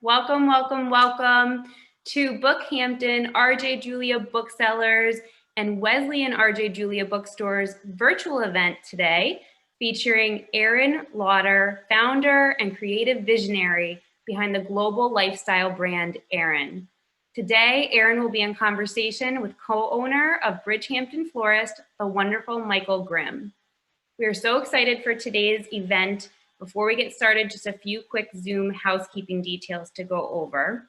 Welcome, welcome, welcome to Bookhampton, RJ Julia Booksellers, and Wesley and RJ Julia Bookstores virtual event today featuring Aerin Lauder, founder and creative visionary behind the global lifestyle brand Aerin. Today, Aerin will be in conversation with co-owner of Bridgehampton Florist, the wonderful Michael Grimm. We are so excited for today's event. Before we get started, just a few quick Zoom housekeeping details to go over.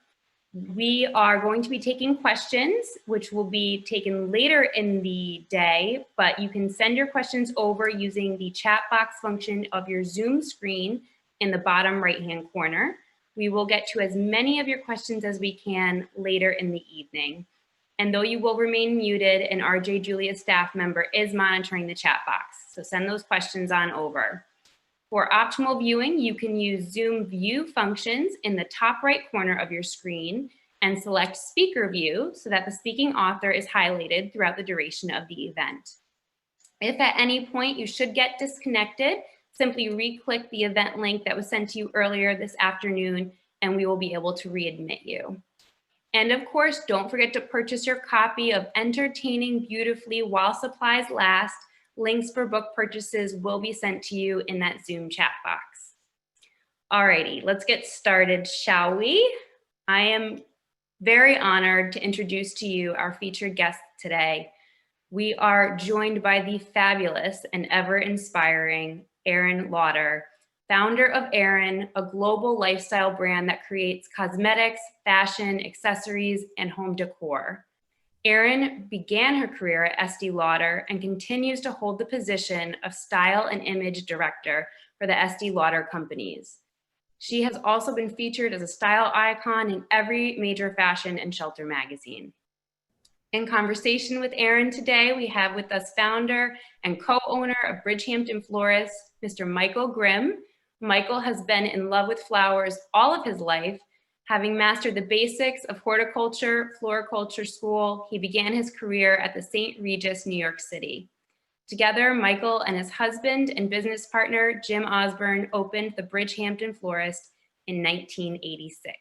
We are going to be taking questions, which will be taken later in the day, but you can send your questions over using the chat box function of your Zoom screen in the bottom right-hand corner. We will get to as many of your questions as we can later in the evening. And though you will remain muted, an RJ Julia staff member is monitoring the chat box, so send those questions on over. For optimal viewing, you can use Zoom view functions in the top right corner of your screen and select speaker view so that the speaking author is highlighted throughout the duration of the event. If at any point you should get disconnected, simply re-click the event link that was sent to you earlier this afternoon and we will be able to readmit you. And of course, don't forget to purchase your copy of Entertaining Beautifully While Supplies Last. Links for book purchases will be sent to you in that Zoom chat box. Alrighty, let's get started, shall we? I am very honored to introduce to you our featured guest today. We are joined by the fabulous and ever-inspiring Aerin Lauder, founder of Aerin, a global lifestyle brand that creates cosmetics, fashion, accessories, and home decor. Aerin began her career at Estee Lauder and continues to hold the position of style and image director for the Estee Lauder companies. She has also been featured as a style icon in every major fashion and shelter magazine. In conversation with Aerin today, we have with us founder and co-owner of Bridgehampton Florist, Mr. Michael Grimm. Michael has been in love with flowers all of his life. Having mastered the basics of horticulture, floriculture school, he began his career at the St. Regis, New York City. Together, Michael and his husband and business partner, Jim Osborne, opened the Bridgehampton Florist in 1986.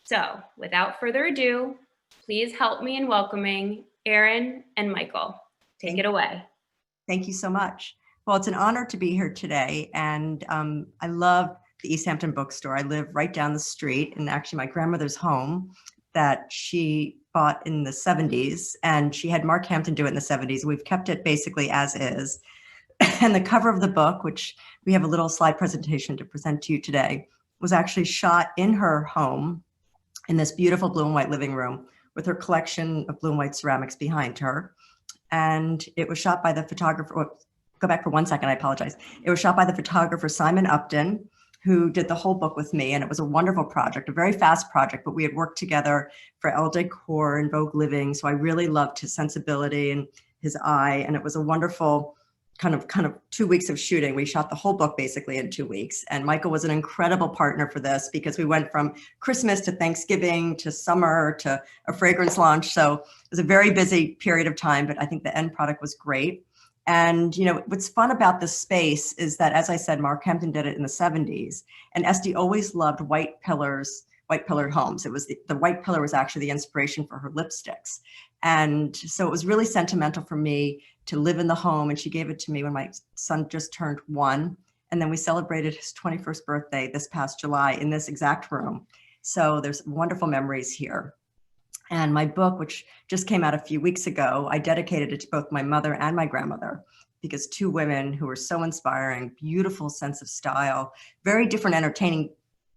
So, without further ado, please help me in welcoming Aerin and Michael. Take it away. Thank you so much. Well, it's an honor to be here today, and I love the East Hampton bookstore. I live right down the street, and actually my grandmother's home that she bought in the 70s, and she had Mark Hampton do it in the 70s. We've kept it basically as is. And the cover of the book, which we have a little slide presentation to present to you today, was actually shot in her home in this beautiful blue and white living room with her collection of blue and white ceramics behind her. And it was shot by the photographer, go back for 1 second, I apologize. It was shot by the photographer Simon Upton, who did the whole book with me, and it was a wonderful project, a very fast project, but we had worked together for Elle Decor and Vogue Living, so I really loved his sensibility and his eye, and it was a wonderful kind of 2 weeks of shooting. We shot the whole book basically in 2 weeks, and Michael was an incredible partner for this because we went from Christmas to Thanksgiving to summer to a fragrance launch, so it was a very busy period of time, but I think the end product was great. And, you know, what's fun about this space is that, as I said, Mark Hampton did it in the 70s, and Estee always loved white pillars, white pillared homes. It was the white pillar was actually the inspiration for her lipsticks. And so it was really sentimental for me to live in the home. And she gave it to me when my son just turned 1. And then we celebrated his 21st birthday this past July in this exact room. So there's wonderful memories here. And my book, which just came out a few weeks ago, I dedicated it to both my mother and my grandmother, because 2 women who were so inspiring, beautiful sense of style, very different entertaining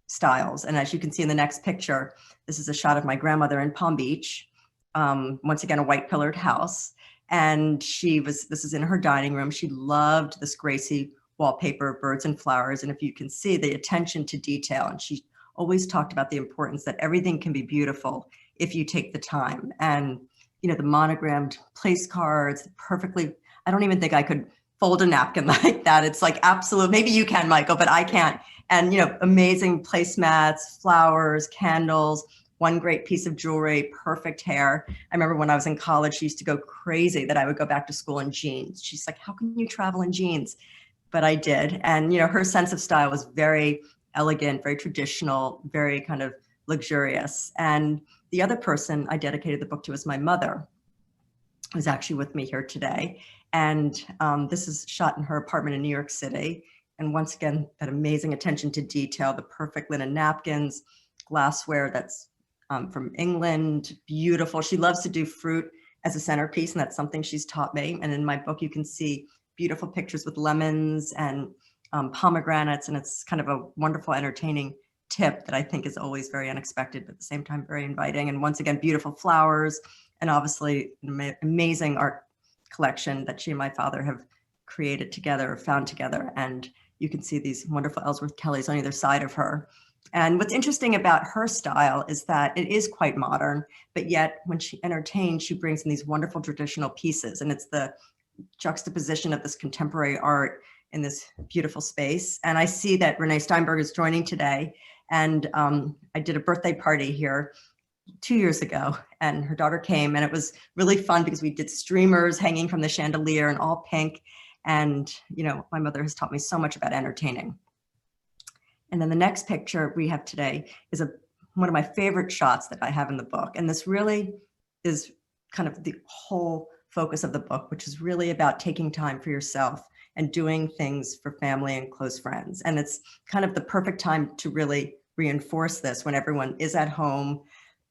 styles. And as you can see in the next picture, this is a shot of my grandmother in Palm Beach, once again, a white pillared house. And this is in her dining room. She loved this Gracie wallpaper, birds and flowers. And if you can see the attention to detail, and she always talked about the importance that everything can be beautiful if you take the time. And, you know, the monogrammed place cards, perfectly, I don't even think I could fold a napkin like that. It's like absolute, maybe you can, Michael, but I can't. And, you know, amazing placemats, flowers, candles, one great piece of jewelry, perfect hair. I remember when I was in college, she used to go crazy that I would go back to school in jeans. She's like, how can you travel in jeans? But I did. And, you know, her sense of style was very elegant, very traditional, very kind of luxurious. And the other person I dedicated the book to is my mother, who's actually with me here today. And this is shot in her apartment in New York City. And once again, that amazing attention to detail, the perfect linen napkins, glassware that's from England, beautiful. She loves to do fruit as a centerpiece, and that's something she's taught me. And in my book, you can see beautiful pictures with lemons and pomegranates, and it's kind of a wonderful, entertaining tip that I think is always very unexpected, but at the same time, very inviting. And once again, beautiful flowers, and obviously an amazing art collection that she and my father have created together, found together. And you can see these wonderful Ellsworth Kellys on either side of her. And what's interesting about her style is that it is quite modern, but yet when she entertains, she brings in these wonderful traditional pieces. And it's the juxtaposition of this contemporary art in this beautiful space. And I see that Renee Steinberg is joining today. And I did a birthday party here 2 years ago, and her daughter came, and it was really fun because we did streamers hanging from the chandelier and all pink. And, you know, my mother has taught me so much about entertaining. And then the next picture we have today is one of my favorite shots that I have in the book. And this really is kind of the whole focus of the book, which is really about taking time for yourself and doing things for family and close friends. And it's kind of the perfect time to really reinforce this when everyone is at home,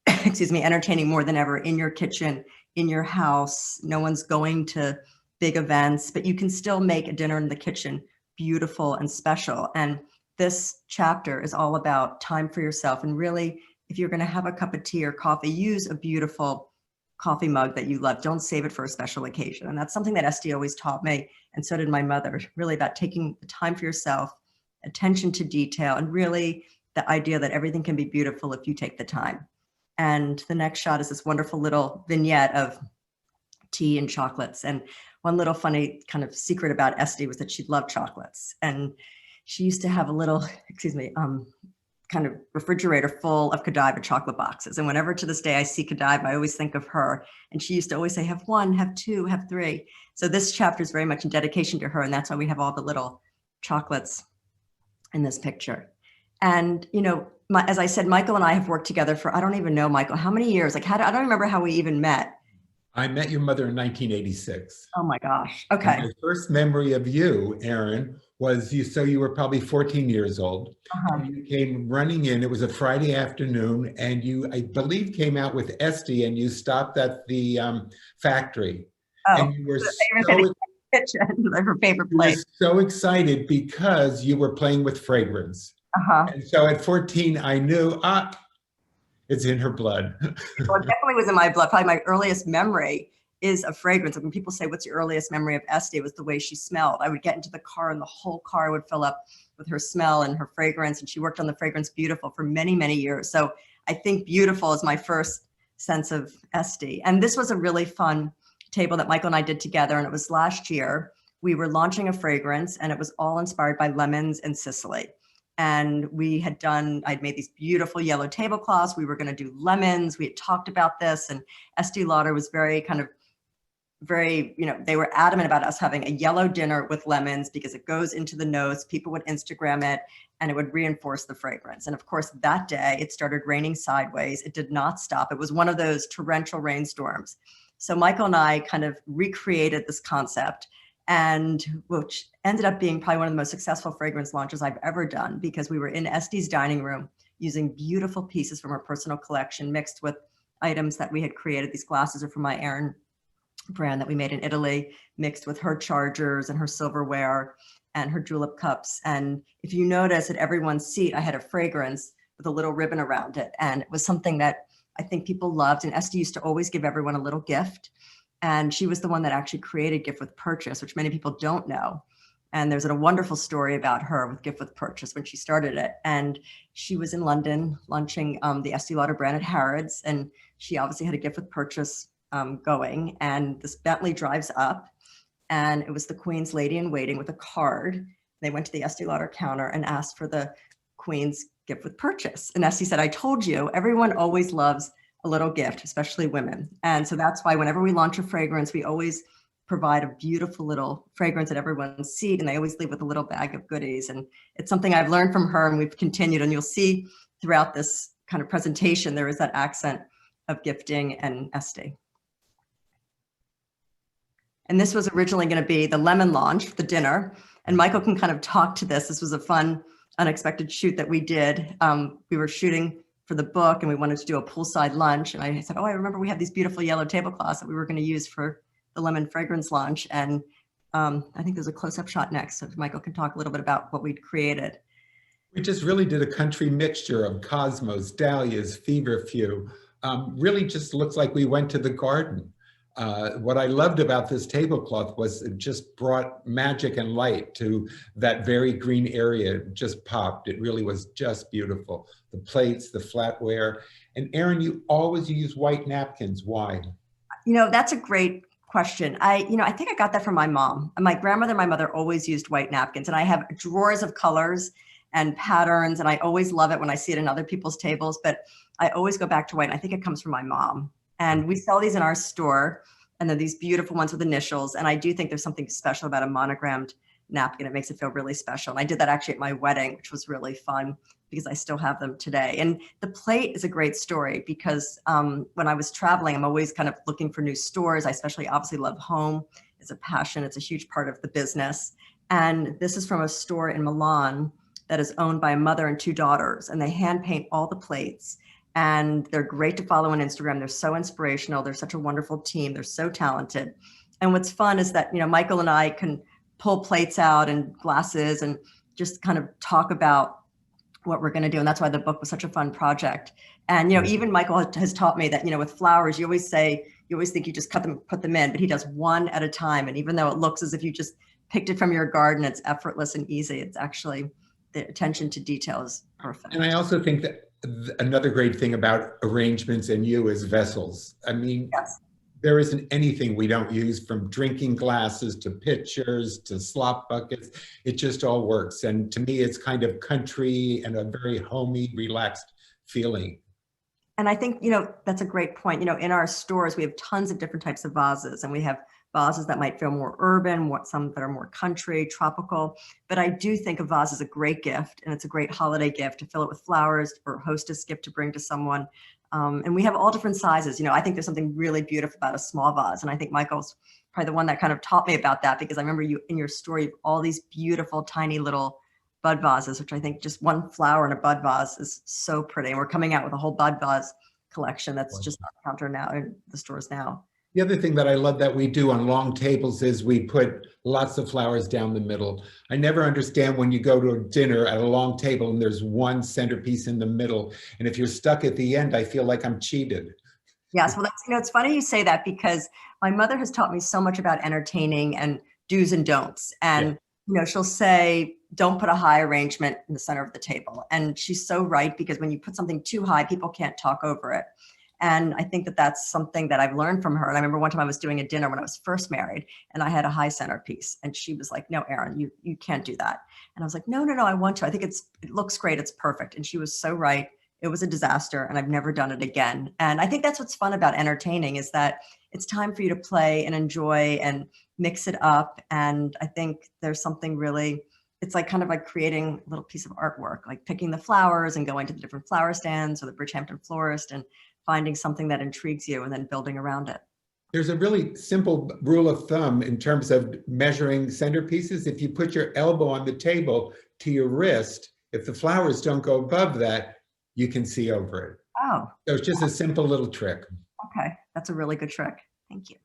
excuse me, entertaining more than ever in your kitchen, in your house. No one's going to big events, but you can still make a dinner in the kitchen beautiful and special. And this chapter is all about time for yourself. And really, if you're going to have a cup of tea or coffee, use a beautiful coffee mug that you love. Don't save it for a special occasion. And that's something that Esty always taught me. And so did my mother, really about taking the time for yourself, attention to detail, and really the idea that everything can be beautiful if you take the time. And the next shot is this wonderful little vignette of tea and chocolates. And one little funny kind of secret about Esty was that she loved chocolates. And she used to have a little, excuse me, kind of refrigerator full of Godiva chocolate boxes. And whenever to this day I see Godiva, I always think of her. And she used to always say, have one, have two, have three. So this chapter is very much in dedication to her. And that's why we have all the little chocolates in this picture. And, you know, as I said, Michael and I have worked together for, I don't even know, Michael, how many years? Like, I don't remember how we even met. I met your mother in 1986. Oh my gosh. Okay. And my first memory of you, Aerin, was you were probably 14 years old. And you came running in. It was a Friday afternoon, and you, I believe, came out with Esty, and you stopped at the factory. Oh, and you were kitchen, her favorite place. So excited because you were playing with fragrance. And so at 14, I knew, it's in her blood. Well, it definitely was in my blood. Probably my earliest memory is a fragrance. When people say, what's your earliest memory of Esty? It was the way she smelled. I would get into the car and the whole car would fill up with her smell and her fragrance. And she worked on the fragrance Beautiful for many, many years. So I think Beautiful is my first sense of Esty. And this was a really fun table that Michael and I did together. And it was last year. We were launching a fragrance, and it was all inspired by lemons and Sicily. And I'd made these beautiful yellow tablecloths. We were going to do lemons. We had talked about this, and Estee Lauder was very, you know, they were adamant about us having a yellow dinner with lemons because it goes into the notes. People would Instagram it, and it would reinforce the fragrance. And of course, that day it started raining sideways. It did not stop. It was one of those torrential rainstorms. So Michael and I kind of recreated this concept, and which ended up being probably one of the most successful fragrance launches I've ever done, because we were in Estee's dining room using beautiful pieces from her personal collection mixed with items that we had created. These glasses are from my Aerin brand that we made in Italy, mixed with her chargers and her silverware and her julep cups. And if you notice, at everyone's seat, I had a fragrance with a little ribbon around it. And it was something that I think people loved. And Esty used to always give everyone a little gift. And she was the one that actually created Gift with Purchase, which many people don't know. And there's a wonderful story about her with Gift with Purchase when she started it. And she was in London launching the Estee Lauder brand at Harrods. And she obviously had a Gift with Purchase going. And this Bentley drives up, and it was the Queen's lady in waiting with a card. They went to the Estee Lauder counter and asked for the Queen's Gift with Purchase. And Esty said, I told you, everyone always loves a little gift, especially women. And so that's why whenever we launch a fragrance, we always provide a beautiful little fragrance at everyone's seat, and they always leave with a little bag of goodies. And it's something I've learned from her, and we've continued, and you'll see throughout this kind of presentation, there is that accent of gifting and Esty. And this was originally going to be the lemon launch, the dinner, and Michael can kind of talk to this. This was a fun, unexpected shoot that we did. We were shooting for the book, and we wanted to do a poolside lunch, and I said, oh, I remember we have these beautiful yellow tablecloths that we were going to use for the lemon fragrance launch. And I think there's a close-up shot next, so Michael can talk a little bit about what we'd created. We just really did a country mixture of cosmos, dahlias, feverfew. Really just looks like we went to the garden. What I loved about this tablecloth was it just brought magic and light to that very green area. It just popped. It really was just beautiful. The plates, the flatware. And Aerin, you always use white napkins. Why? You know, that's a great question. I think I got that from my mom. My grandmother and my mother always used white napkins, and I have drawers of colors and patterns, and I always love it when I see it in other people's tables, but I always go back to white, and I think it comes from my mom. And we sell these in our store, and they're these beautiful ones with initials, and I do think there's something special about a monogrammed napkin. It makes it feel really special. And I did that actually at my wedding, which was really fun because I still have them today. And the plate is a great story because when I was traveling, I'm always kind of looking for new stores. I especially obviously love home. It's a passion. It's a huge part of the business. And this is from a store in Milan that is owned by a mother and two daughters, and they hand paint all the plates. And they're great to follow on Instagram. They're so inspirational. They're such a wonderful team. They're so talented. And what's fun is that, Michael and I can pull plates out and glasses and just kind of talk about what we're going to do. And that's why the book was such a fun project. And, even Michael has taught me that, with flowers, you always think you just cut them, put them in, but he does one at a time. And even though it looks as if you just picked it from your garden, it's effortless and easy. It's actually, the attention to detail is perfect. And I also think that another great thing about arrangements and you is vessels. I mean, yes. There isn't anything we don't use, from drinking glasses to pitchers to slop buckets. It just all works. And to me, it's kind of country and a very homey, relaxed feeling. And I think, that's a great point. In our stores, we have tons of different types of vases, and we have vases that might feel more urban, some that are more country, tropical. But I do think a vase is a great gift, and it's a great holiday gift to fill it with flowers, or a hostess gift to bring to someone. And we have all different sizes. I think there's something really beautiful about a small vase. And I think Michael's probably the one that kind of taught me about that, because I remember you in your story, you have all these beautiful, tiny little bud vases, which I think just one flower in a bud vase is so pretty. And we're coming out with a whole bud vase collection that's just on the counter now in the stores now. The other thing that I love that we do on long tables is we put lots of flowers down the middle. I never understand when you go to a dinner at a long table and there's one centerpiece in the middle. And if you're stuck at the end, I feel like I'm cheated. Yes, well, that's, it's funny you say that, because my mother has taught me so much about entertaining and do's and don'ts. And, she'll say, don't put a high arrangement in the center of the table. And she's so right, because when you put something too high, people can't talk over it. And I think that that's something that I've learned from her. And I remember one time I was doing a dinner when I was first married, and I had a high centerpiece, and she was like, no, Aerin, you can't do that. And I was like, no, I want to. I think it looks great. It's perfect. And she was so right. It was a disaster, and I've never done it again. And I think that's what's fun about entertaining, is that it's time for you to play and enjoy and mix it up. And I think there's something really, it's like kind of like creating a little piece of artwork, like picking the flowers and going to the different flower stands or the Bridgehampton florist and finding something that intrigues you and then building around it. There's a really simple rule of thumb in terms of measuring centerpieces. If you put your elbow on the table to your wrist, if the flowers don't go above that, you can see over it. Oh. So it's just a simple little trick. Okay, that's a really good trick. Thank you.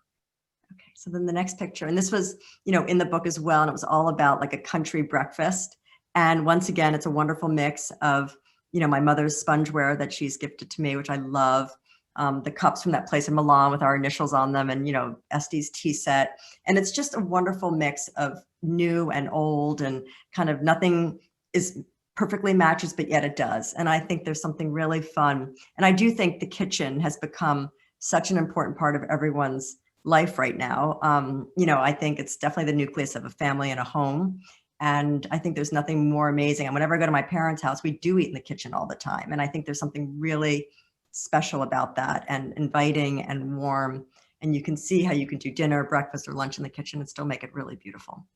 Okay, so then the next picture, and this was, in the book as well, and it was all about like a country breakfast. And once again, it's a wonderful mix of, my mother's spongeware that she's gifted to me, which I love. The cups from that place in Milan with our initials on them, and, Esty's tea set. And it's just a wonderful mix of new and old, and kind of nothing is perfectly matches, but yet it does. And I think there's something really fun. And I do think the kitchen has become such an important part of everyone's life right now. I think it's definitely the nucleus of a family and a home. And I think there's nothing more amazing. And whenever I go to my parents' house, we do eat in the kitchen all the time. And I think there's something really special about that, and inviting and warm. And you can see how you can do dinner, breakfast, or lunch in the kitchen and still make it really beautiful.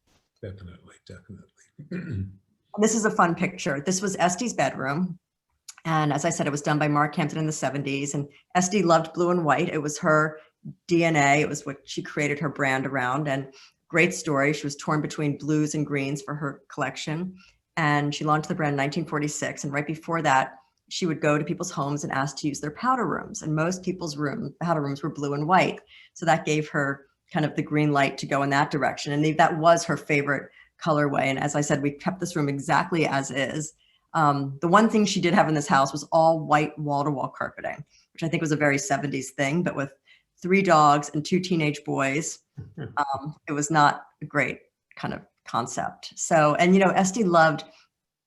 Definitely, definitely. And this is a fun picture. This was Esti's bedroom. And as I said, it was done by Mark Hampton in the 70s. And Esti loved blue and white. It was her DNA. It was what she created her brand around. And great story. She was torn between blues and greens for her collection. And she launched the brand in 1946. And right before that, she would go to people's homes and ask to use their powder rooms. And most people's powder rooms were blue and white. So that gave her kind of the green light to go in that direction. And that was her favorite colorway. And as I said, we kept this room exactly as is. The one thing she did have in this house was all white wall-to-wall carpeting, which I think was a very 70s thing, but with 3 dogs and 2 teenage boys, it was not a great kind of concept. So, and Esti loved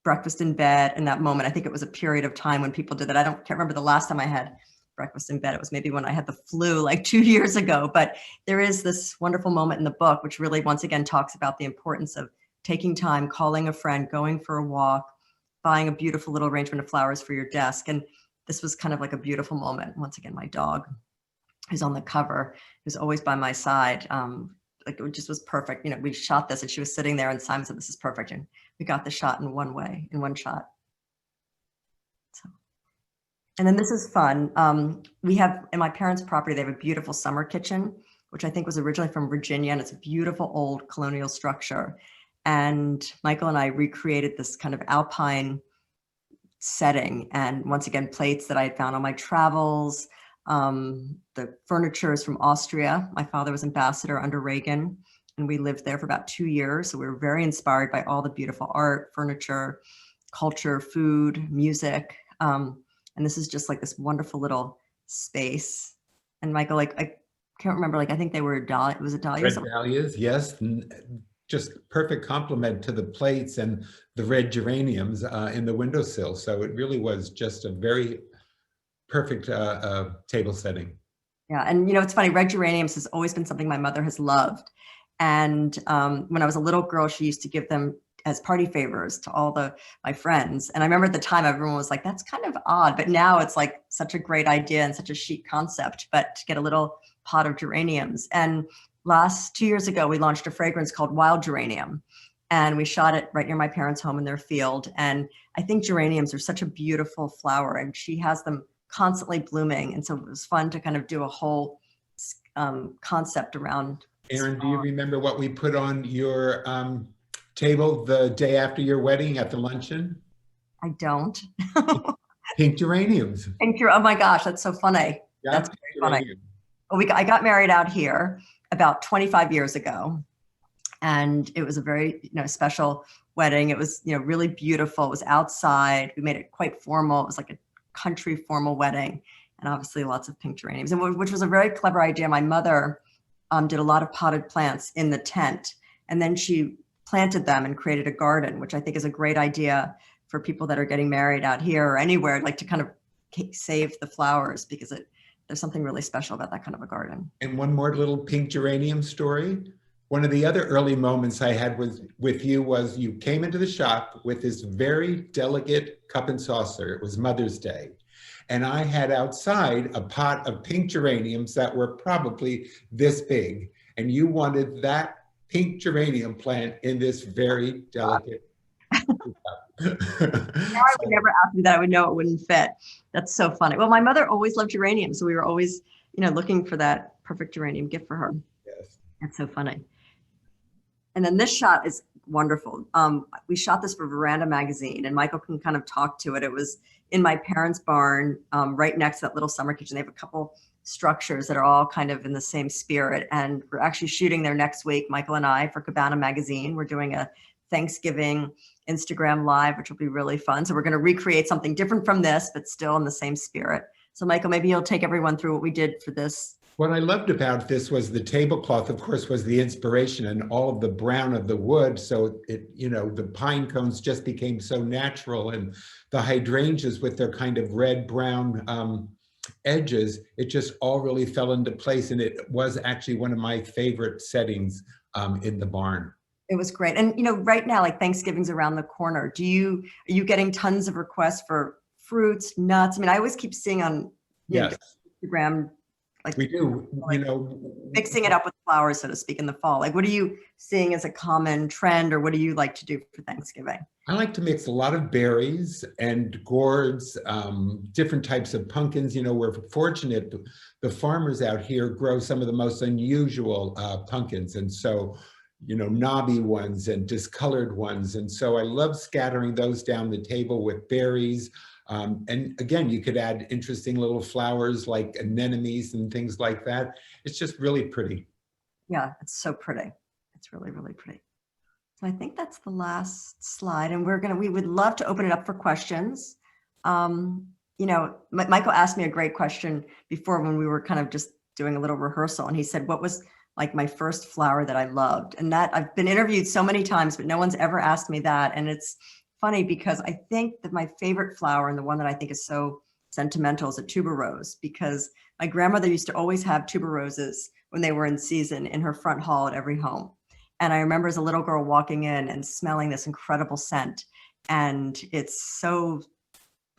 breakfast in bed in that moment. I think it was a period of time when people did that. Can't remember the last time I had breakfast in bed. It was maybe when I had the flu like 2 years ago, but there is this wonderful moment in the book, which really once again talks about the importance of taking time, calling a friend, going for a walk, buying a beautiful little arrangement of flowers for your desk. And this was kind of like a beautiful moment. Once again, my dog, who's on the cover, who's always by my side. Like it just was perfect. We shot this and she was sitting there and Simon said, this is perfect. And we got the shot in one shot. So, and then this is fun. We have, in my parents' property, they have a beautiful summer kitchen, which I think was originally from Virginia. And it's a beautiful old colonial structure. And Michael and I recreated this kind of alpine setting. And once again, plates that I had found on my travels. The furniture is from Austria. My father was ambassador under Reagan, and we lived there for about 2 years. So we were very inspired by all the beautiful art, furniture, culture, food, music. And this is just like this wonderful little space. And Michael, like, I can't remember, like, I think they were dahlias. Was it dahlias? Red dahlias, yes. Just perfect complement to the plates and the red geraniums in the windowsill. So it really was just a very perfect table setting. Yeah, and it's funny, red geraniums has always been something my mother has loved. And when I was a little girl, she used to give them as party favors to all my friends. And I remember at the time, everyone was like, that's kind of odd. But now it's like such a great idea and such a chic concept, but to get a little pot of geraniums. And 2 years ago, we launched a fragrance called Wild Geranium. And we shot it right near my parents' home in their field. And I think geraniums are such a beautiful flower, and she has them constantly blooming. And so it was fun to kind of do a whole concept around. Aerin, do you remember what we put on your table the day after your wedding at the luncheon? I don't. Pink geraniums. Oh my gosh, that's so funny. Yeah, that's very funny. Well, I got married out here about 25 years ago. And it was a very, special wedding. It was, really beautiful. It was outside. We made it quite formal. It was like a country formal wedding, and obviously lots of pink geraniums, and which was a very clever idea. My mother did a lot of potted plants in the tent, and then she planted them and created a garden, which I think is a great idea for people that are getting married out here or anywhere, like to kind of save the flowers, because there's something really special about that kind of a garden. And one more little pink geranium story. One of the other early moments I had with you was you came into the shop with this very delicate cup and saucer. It was Mother's Day. And I had outside a pot of pink geraniums that were probably this big. And you wanted that pink geranium plant in this very delicate cup. Now I would never ask me that. I would know it wouldn't fit. That's so funny. Well, my mother always loved geraniums, so we were always, looking for that perfect geranium gift for her. Yes. That's so funny. And then this shot is wonderful. We shot this for Veranda magazine, and Michael can kind of talk to it. It was in my parents' barn, right next to that little summer kitchen. They have a couple structures that are all kind of in the same spirit. And we're actually shooting there next week, Michael and I, for Cabana magazine. We're doing a Thanksgiving Instagram live, which will be really fun. So we're going to recreate something different from this, but still in the same spirit. So Michael, maybe you'll take everyone through what we did for this. What I loved about this was the tablecloth, of course, was the inspiration, and all of the brown of the wood. So the pine cones just became so natural, and the hydrangeas with their kind of red brown edges, it just all really fell into place. And it was actually one of my favorite settings in the barn. It was great. And, right now, like Thanksgiving's around the corner. Are you getting tons of requests for fruits, nuts? I mean, I always keep seeing on Yes. Instagram Like We do, mixing it up with flowers, so to speak, in the fall. Like, what are you seeing as a common trend, or what do you like to do for Thanksgiving? I like to mix a lot of berries and gourds, different types of pumpkins. We're fortunate, the farmers out here grow some of the most unusual pumpkins. And so, knobby ones and discolored ones. And so I love scattering those down the table with berries. And again, you could add interesting little flowers like anemones and things like that. It's just really pretty. Yeah, it's so pretty. It's really, really pretty. So I think that's the last slide, and we would love to open it up for questions. Michael asked me a great question before when we were kind of just doing a little rehearsal, and he said, what was like my first flower that I loved? And that I've been interviewed so many times, but no one's ever asked me that. And it's funny because I think that my favorite flower, and the one that I think is so sentimental, is a tuberose, because my grandmother used to always have tuberoses when they were in season in her front hall at every home. And I remember as a little girl walking in and smelling this incredible scent. And it's so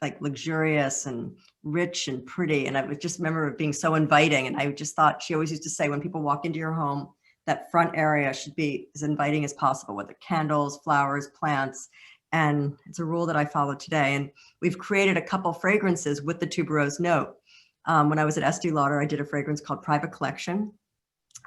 like luxurious and rich and pretty. And I would just remember it being so inviting. And I just thought, she always used to say, when people walk into your home, that front area should be as inviting as possible, whether candles, flowers, plants. And it's a rule that I follow today. And we've created a couple fragrances with the tuberose note. When I was at Estee Lauder, I did a fragrance called Private Collection,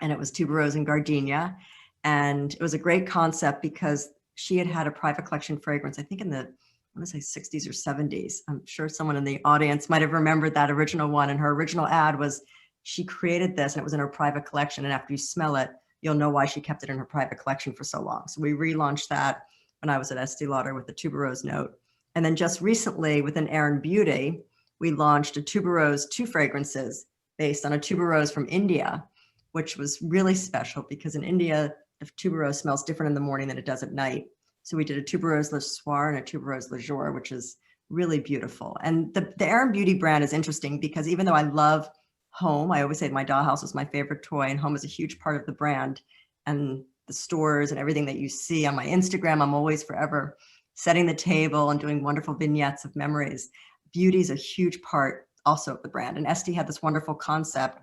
and it was tuberose and gardenia. And it was a great concept because she had a Private Collection fragrance, I think in the, I want to say 60s or 70s. I'm sure someone in the audience might have remembered that original one. And her original ad was, she created this and it was in her private collection. And after you smell it, you'll know why she kept it in her private collection for so long. So we relaunched that when I was at Estee Lauder with the tuberose note. And then just recently within Aerin Beauty, we launched a tuberose 2 fragrances based on a tuberose from India, which was really special because in India, the tuberose smells different in the morning than it does at night. So we did a tuberose le soir and a tuberose le jour, which is really beautiful. And the Aerin Beauty brand is interesting because even though I love home, I always say my dollhouse was my favorite toy, and home is a huge part of the brand. And the stores and everything that you see on my Instagram, I'm always forever setting the table and doing wonderful vignettes of memories. Beauty is a huge part also of the brand. And Estee had this wonderful concept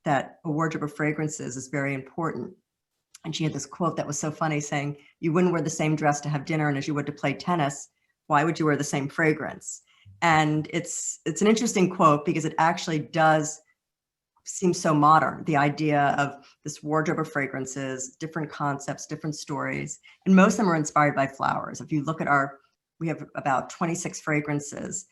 that a wardrobe of fragrances is very important. And she had this quote that was so funny saying, you wouldn't wear the same dress to have dinner and as you would to play tennis. Why would you wear the same fragrance? And it's an interesting quote because it actually does seem so modern. The idea of this wardrobe of fragrances, different concepts, different stories, and most of them are inspired by flowers. If you look at we have about 26 fragrances.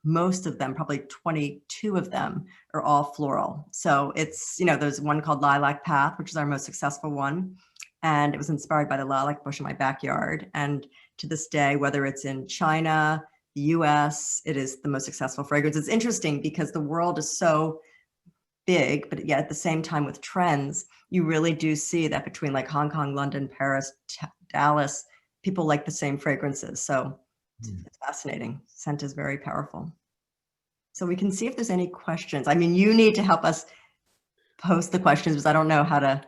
Most of them, probably 22 of them, are all floral. So it's, there's one called Lilac Path, which is our most successful one. And it was inspired by the lilac bush in my backyard. And to this day, whether it's in China, the US, it is the most successful fragrance. It's interesting because the world is so big, but yet at the same time with trends, you really do see that between like Hong Kong, London, Paris, Dallas, people like the same fragrances. So it's fascinating. Scent is very powerful. So we can see if there's any questions. I mean, you need to help us post the questions because I don't know how to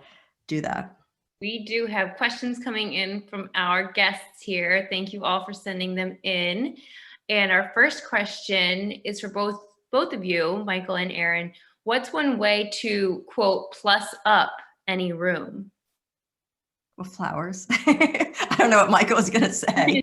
do that. We do have questions coming in from our guests here. Thank you all for sending them in. And our first question is for both of you, Michael and Aerin. What's one way to, quote, plus up any room? Well, flowers. I don't know what Michael was going to say.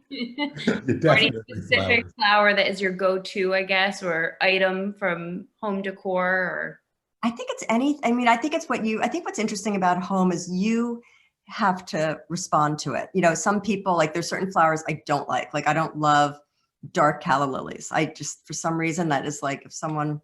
Or any specific flower that is your go-to, I guess, or item from home decor, or? I think it's I think what's interesting about home is you have to respond to it. Some people, like there's certain flowers I don't like I don't love dark calla lilies. I just, for some reason, that is like, if someone,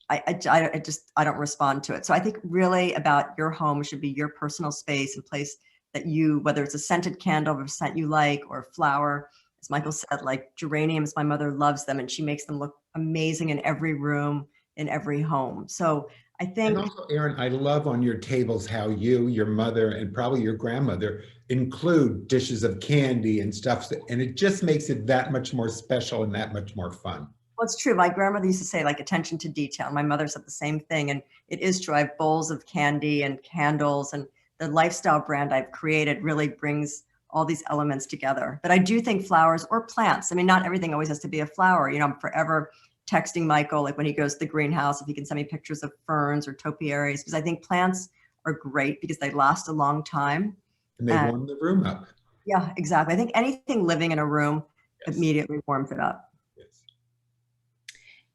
I don't respond to it. So I think really about your home should be your personal space and place that you, whether it's a scented candle or a scent you like, or a flower, as Michael said, like geraniums, my mother loves them and she makes them look amazing in every room, in every home. So I think— And also, Aerin, I love on your tables how you, your mother, and probably your grandmother include dishes of candy and stuff, and it just makes it that much more special and that much more fun. Well, it's true. My grandmother used to say like attention to detail. My mother said the same thing. And it is true. I have bowls of candy and candles, and the lifestyle brand I've created really brings all these elements together. But I do think flowers or plants, I mean, not everything always has to be a flower. I'm forever texting Michael, like when he goes to the greenhouse, if he can send me pictures of ferns or topiaries, because I think plants are great because they last a long time. And they warm the room up. Yeah, exactly. I think anything living in a room Yes. immediately warms it up. Yes.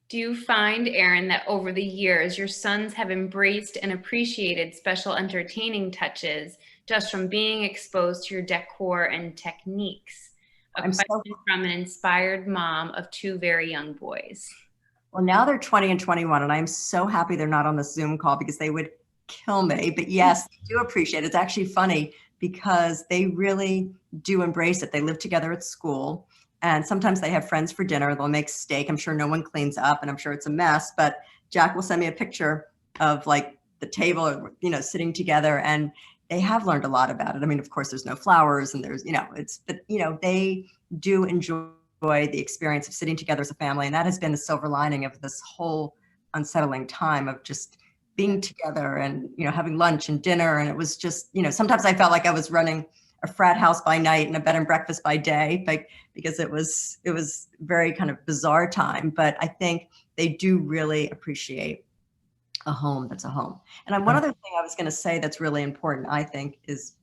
Do you find, Aerin, that over the years, your sons have embraced and appreciated special entertaining touches just from being exposed to your decor and techniques? A question from an inspired mom of two very young boys. Well, now they're 20 and 21, and I'm so happy they're not on the Zoom call because they would kill me. But yes, they do appreciate it. It's actually funny because they really do embrace it. They live together at school, and sometimes they have friends for dinner. They'll make steak. I'm sure no one cleans up, and I'm sure it's a mess, but Jack will send me a picture of like the table, or, you know, sitting together, and they have learned a lot about it. I mean, of course, there's no flowers and there's, you know, but you know, they do enjoy the experience of sitting together as a family. And that has been the silver lining of this whole unsettling time of just being together and, you know, having lunch and dinner. And it was just, you know, sometimes I felt like I was running a frat house by night and a bed and breakfast by day, like, because it was very kind of bizarre time. But I think they do really appreciate a home that's a home. And one other thing I was going to say that's really important, I think, is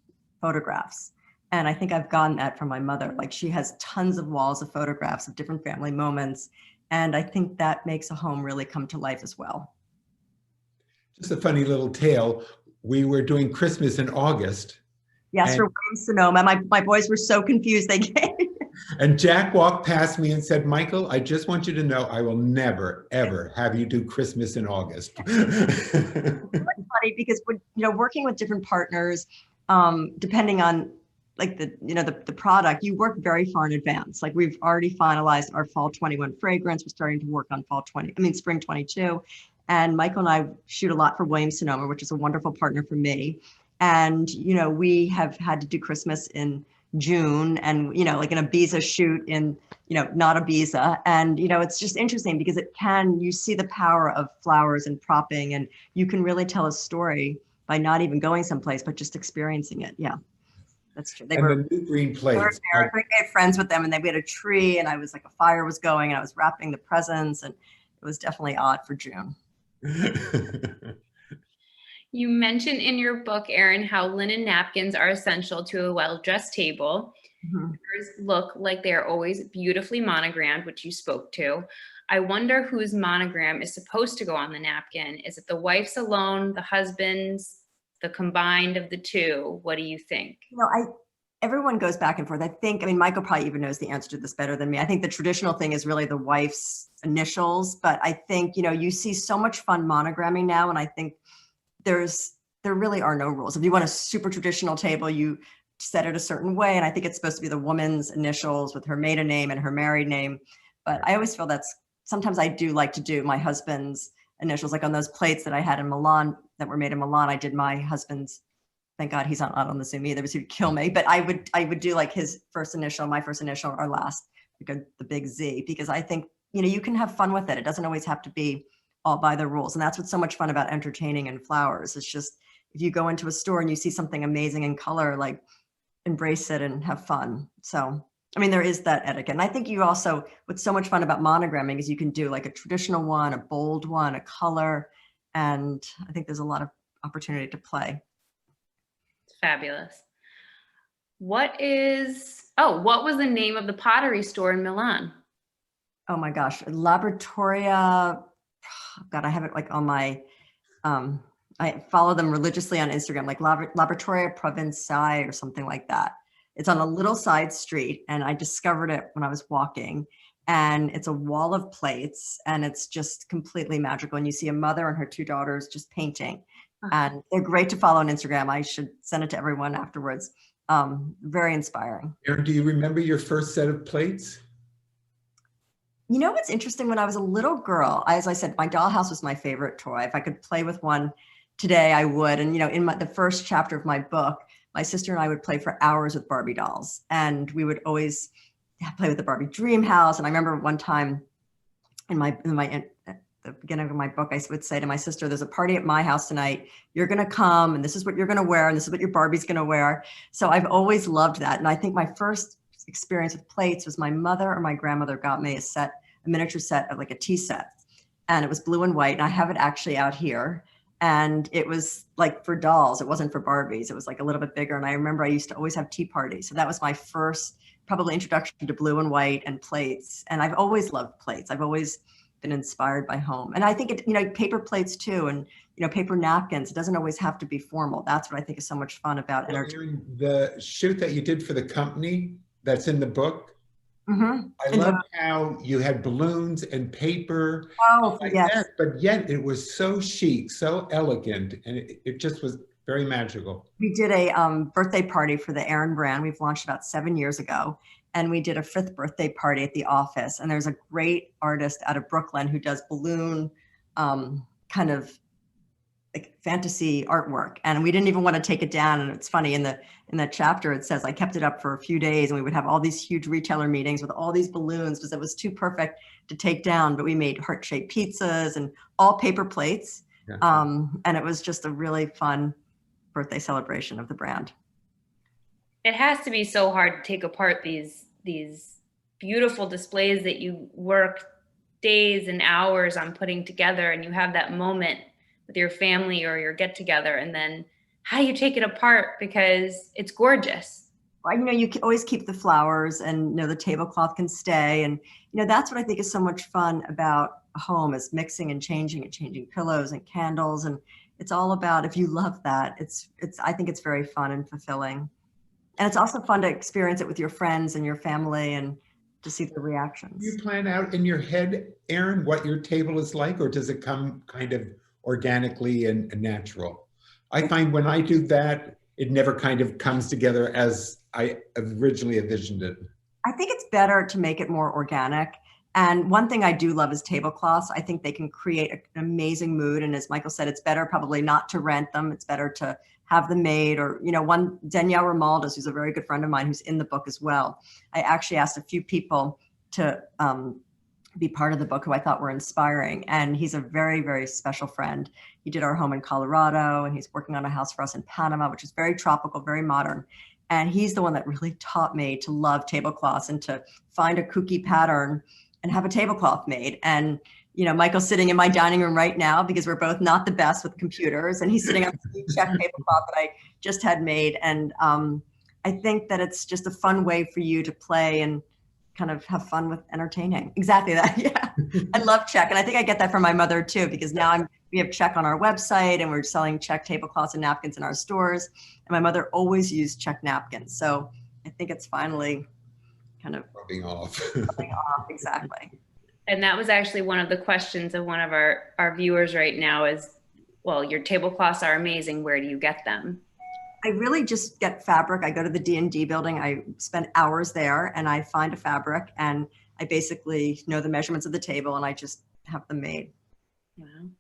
photographs. And I think I've gotten that from my mother. Like, she has tons of walls of photographs of different family moments. And I think that makes a home really come to life as well. Just a funny little tale. We were doing Christmas in August. Yes, for Sonoma. My boys were so confused they came. And Jack walked past me and said, Michael, I just want you to know I will never, ever have you do Christmas in August. It's funny because when, you know, working with different partners, depending on like the product, you work very far in advance. Like, we've already finalized our fall 21 fragrance. We're starting to work on spring 22. And Michael and I shoot a lot for Williams-Sonoma, which is a wonderful partner for me. And, you know, we have had to do Christmas in June and, you know, like an Ibiza shoot in, you know, not Ibiza. And, you know, it's just interesting because you see the power of flowers and propping, and you can really tell a story by not even going someplace, but just experiencing it. Yeah, that's true. They were the new green plates. I had friends with them, and we had a tree, and I was like, a fire was going, and I was wrapping the presents, and it was definitely odd for June. You mentioned in your book, Aerin, how linen napkins are essential to a well-dressed table. Mm-hmm. Yours look like they're always beautifully monogrammed, which you spoke to. I wonder whose monogram is supposed to go on the napkin. Is it the wife's alone, the husband's, the combined of the two? What do you think? You know, everyone goes back and forth. I mean, Michael probably even knows the answer to this better than me. I think the traditional thing is really the wife's initials, but I think, you know, you see so much fun monogramming now, and I think there really are no rules. If you want a super traditional table, you set it a certain way. And I think it's supposed to be the woman's initials with her maiden name and her married name. But I always feel sometimes I do like to do my husband's initials, like on those plates that I had in Milan, that were made in Milan. I did my husband's, thank God he's not on the Zoom either, because he'd kill me. But I would do like his first initial, my first initial, or last, like the big Z, because I think, you know, you can have fun with it. It doesn't always have to be all by the rules. And that's what's so much fun about entertaining and flowers. It's just, if you go into a store and you see something amazing in color, like, embrace it and have fun. So, I mean, there is that etiquette. And I think what's so much fun about monogramming is you can do like a traditional one, a bold one, a color. And I think there's a lot of opportunity to play. It's fabulous. What was the name of the pottery store in Milan? Oh my gosh, Laboratoria. God, I have it like on my, I follow them religiously on Instagram, like Laboratoria Provinciale or something like that. It's on a little side street, and I discovered it when I was walking, and it's a wall of plates, and it's just completely magical. And you see a mother and her two daughters just painting, and they're great to follow on Instagram. I should send it to everyone afterwards. Very inspiring. Aerin, do you remember your first set of plates? You know what's interesting? When I was a little girl, as I said, my dollhouse was my favorite toy. If I could play with one today, I would. And, you know, in the first chapter of my book, my sister and I would play for hours with Barbie dolls. And we would always play with the Barbie dream house. And I remember one time in the beginning of my book, I would say to my sister, there's a party at my house tonight. You're going to come, and this is what you're going to wear, and this is what your Barbie's going to wear. So I've always loved that. And I think my first experience with plates was my mother or my grandmother got me a set a miniature set of like a tea set. And it was blue and white. And I have it actually out here. And it was like for dolls. It wasn't for Barbies. It was like a little bit bigger. And I remember I used to always have tea parties. So that was my first probably introduction to blue and white and plates. And I've always loved plates. I've always been inspired by home. And I think it, you know, paper plates too, and, you know, paper napkins. It doesn't always have to be formal. That's what I think is so much fun about entertainment. The shoot that you did for the company that's in the book, Mm-hmm. I love how you had balloons and paper, like yes. that, but yet it was so chic, so elegant, and it just was very magical. We did a birthday party for the Aerin brand. We've launched about 7 years ago. And we did a 5th birthday party at the office. And there's a great artist out of Brooklyn who does balloon kind of like fantasy artwork. And we didn't even want to take it down. And it's funny, in that chapter, it says I kept it up for a few days, and we would have all these huge retailer meetings with all these balloons because it was too perfect to take down. But we made heart-shaped pizzas and all paper plates. Yeah. And it was just a really fun birthday celebration of the brand. It has to be so hard to take apart these beautiful displays that you work days and hours on putting together, and you have that moment with your family or your get together, and then how do you take it apart because it's gorgeous? You know, you can always keep the flowers, and, you know, the tablecloth can stay. And, you know, that's what I think is so much fun about a home, is mixing and changing pillows and candles. And it's all about, if you love that, I think it's very fun and fulfilling. And it's also fun to experience it with your friends and your family and to see the reactions. Do you plan out in your head, Aerin, what your table is like, or does it come kind of organically and natural? I find when I do that, it never kind of comes together as I originally envisioned it. I think it's better to make it more organic. And one thing I do love is tablecloths. I think they can create an amazing mood. And as Michael said, it's better probably not to rent them. It's better to have them made. Or, you know, one, Danielle Romaldes, who's a very good friend of mine, who's in the book as well. I actually asked a few people to be part of the book who I thought were inspiring. And he's a very, very special friend. He did our home in Colorado, and he's working on a house for us in Panama, which is very tropical, very modern. And he's the one that really taught me to love tablecloths and to find a kooky pattern and have a tablecloth made. And, you know, Michael's sitting in my dining room right now because we're both not the best with computers, and he's sitting on the check tablecloth that I just had made. And I think that it's just a fun way for you to play and kind of have fun with entertaining. Exactly that. Yeah. I love check. And I think I get that from my mother too, because now we have check on our website, and we're selling check tablecloths and napkins in our stores. And my mother always used check napkins. So I think it's finally kind of rubbing off. Exactly. And that was actually one of the questions of one of our viewers right now is, well, your tablecloths are amazing. Where do you get them? I really just get fabric. I go to the D&D building. I spend hours there, and I find a fabric, and I basically know the measurements of the table, and I just have them made. Wow. And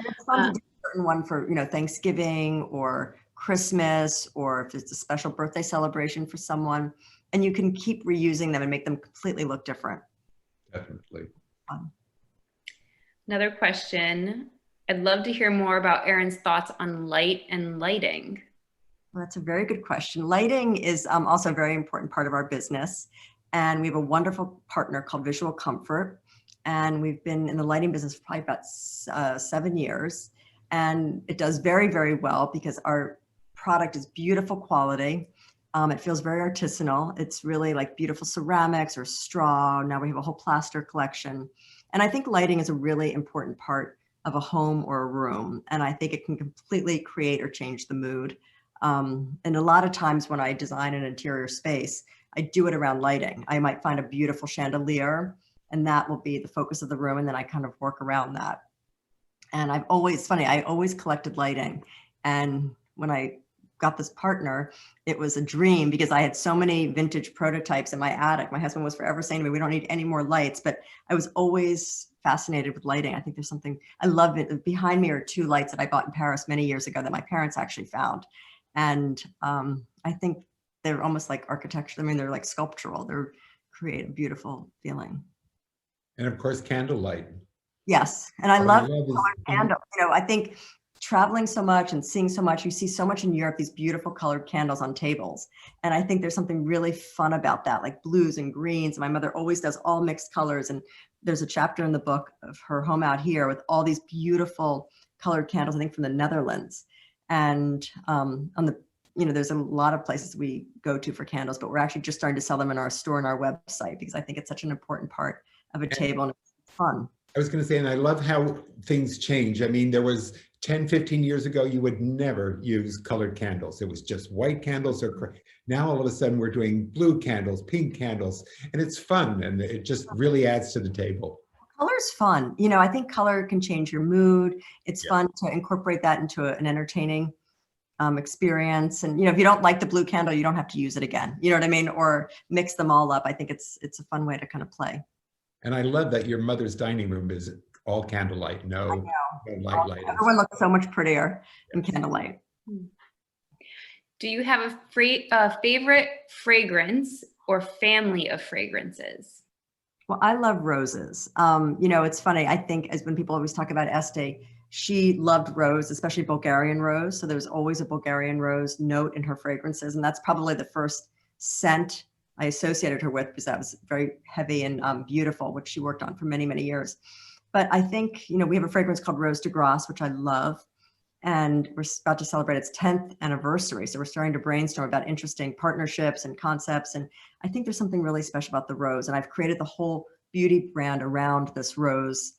it's fun to do a certain one for, you know, Thanksgiving or Christmas, or if it's a special birthday celebration for someone, and you can keep reusing them and make them completely look different. Definitely. Another question. I'd love to hear more about Aerin's thoughts on light and lighting. Well, that's a very good question. Lighting is also a very important part of our business. And we have a wonderful partner called Visual Comfort. And we've been in the lighting business for probably about 7 years. And it does very, very well because our product is beautiful quality. It feels very artisanal. It's really like beautiful ceramics or straw. Now we have a whole plaster collection. And I think lighting is a really important part of a home or a room. And I think it can completely create or change the mood. And a lot of times when I design an interior space, I do it around lighting. I might find a beautiful chandelier, and that will be the focus of the room. And then I kind of work around that. And I always collected lighting. And when I got this partner, it was a dream because I had so many vintage prototypes in my attic. My husband was forever saying to me, we don't need any more lights, but I was always fascinated with lighting. I think there's something, I love it. Behind me are 2 lights that I bought in Paris many years ago that my parents actually found. And I think they're almost like architecture. I mean, they're like sculptural. They create a beautiful feeling. And of course, candlelight. Yes. And I love colored candles. You know, I think traveling so much and seeing so much, you see so much in Europe, these beautiful colored candles on tables. And I think there's something really fun about that, like blues and greens. My mother always does all mixed colors. And there's a chapter in the book of her home out here with all these beautiful colored candles, I think from the Netherlands. And on the, there's a lot of places we go to for candles, but we're actually just starting to sell them in our store and our website because I think it's such an important part of a table and it's fun. I was going to say, and I love how things change. I mean, there was 10, 15 years ago, you would never use colored candles. It was just white candles or now all of a sudden we're doing blue candles, pink candles, and it's fun. And it just really adds to the table. Color's fun. I think color can change your mood. It's fun to incorporate that into an entertaining experience. And, if you don't like the blue candle, you don't have to use it again. You know what I mean? Or mix them all up. I think it's a fun way to kind of play. And I love that your mother's dining room is all candlelight, no light. Everyone looks so much prettier in candlelight. Do you have a favorite fragrance or family of fragrances? Well, I love roses. It's funny. I think as when people always talk about Este, she loved rose, especially Bulgarian rose. So there was always a Bulgarian rose note in her fragrances. And that's probably the first scent I associated her with because that was very heavy and beautiful, which she worked on for many, many years. But I think, we have a fragrance called Rose de Grace, which I love. And we're about to celebrate its 10th anniversary. So we're starting to brainstorm about interesting partnerships and concepts. And I think there's something really special about the rose. And I've created the whole beauty brand around this rose